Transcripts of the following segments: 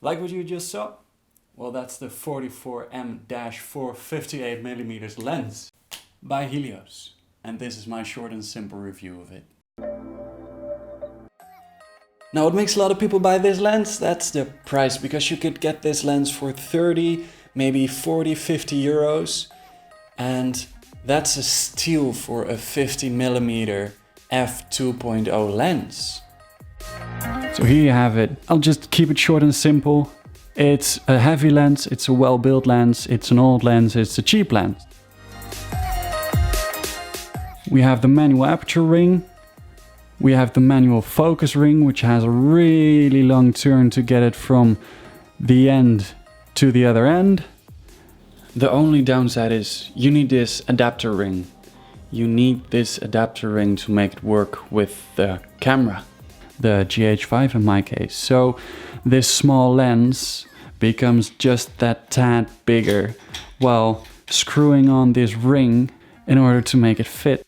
Like what you just saw? Well, that's the 44M-458mm lens by Helios. And this is my short and simple review of it. Now, what makes a lot of people buy this lens? That's the price, because you could get this lens for 30, maybe 40, 50 euros. And that's a steal for a 50mm f2.0 lens. So here you have it. I'll just keep it short and simple. It's a heavy lens, it's a well-built lens, it's an old lens, it's a cheap lens. We have the manual aperture ring. We have the manual focus ring, which has a really long turn to get it from the end to the other end. The only downside is you need this adapter ring. You need this adapter ring to make it work with the camera. The GH5 in my case. So this small lens becomes just that tad bigger while screwing on this ring in order to make it fit.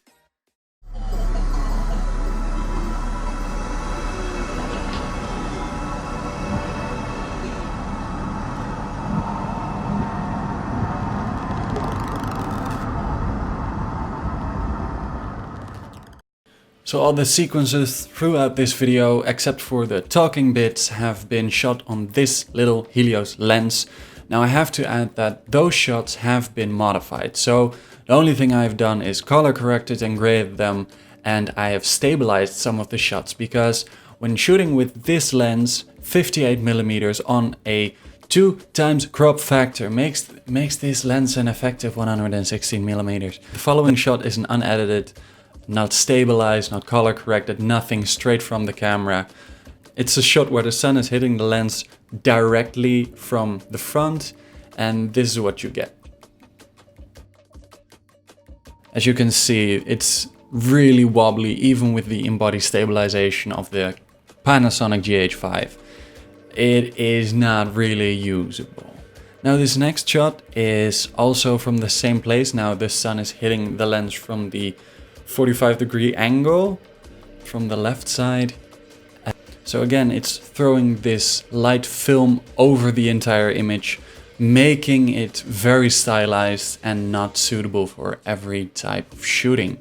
So all the sequences throughout this video, except for the talking bits, have been shot on this little Helios lens. Now I have to add that those shots have been modified. So the only thing I've done is color corrected and graded them, and I have stabilized some of the shots, because when shooting with this lens, 58mm on a 2x crop factor makes this lens an effective 116mm. The following shot is an unedited, not stabilized, not color corrected, nothing, straight from the camera. It's a shot where the sun is hitting the lens directly from the front, and this is what you get. As you can see, it's really wobbly, even with the in-body stabilization of the Panasonic GH5. It is not really usable. Now this next shot is also from the same place. Now the sun is hitting the lens from the 45-degree angle from the left side. So again, it's throwing this light film over the entire image, making it very stylized and not suitable for every type of shooting.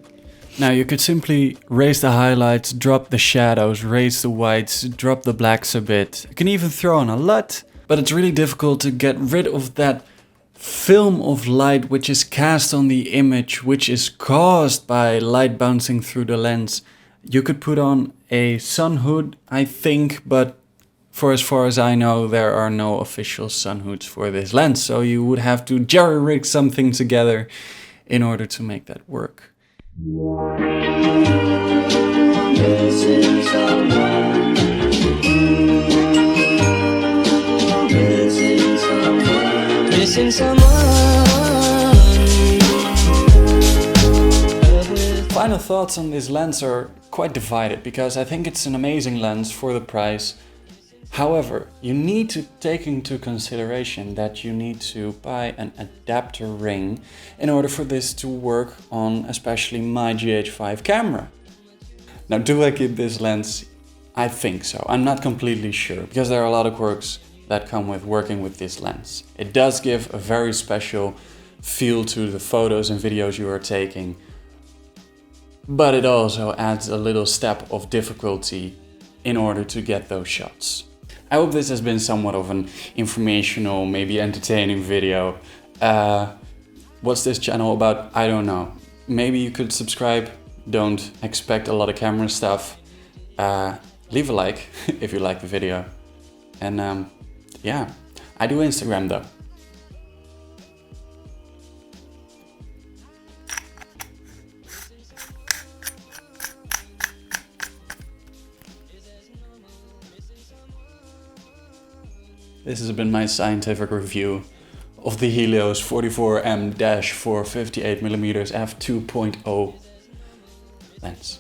Now you could simply raise the highlights, drop the shadows, raise the whites, drop the blacks a bit. You can even throw on a LUT, but it's really difficult to get rid of that film of light which is cast on the image, which is caused by light bouncing through the lens. You could put on a sun hood, I think, but for as far as I know, there are no official sun hoods for this lens, so you would have to jerry-rig something together in order to make that work. Final thoughts on this lens are quite divided, because I think it's an amazing lens for the price. However, you need to take into consideration that you need to buy an adapter ring in order for this to work on especially my GH5 camera. Now, do I keep this lens? I think so. I'm not completely sure, because there are a lot of quirks that come with working with this lens. It does give a very special feel to the photos and videos you are taking, but it also adds a little step of difficulty in order to get those shots. I hope this has been somewhat of an informational, maybe entertaining video. What's this channel about? I don't know. Maybe you could subscribe. Don't expect a lot of camera stuff. Leave a like if you like the video. And yeah, I do Instagram though. This has been my scientific review of the Helios 44M-458mm f2.0 lens.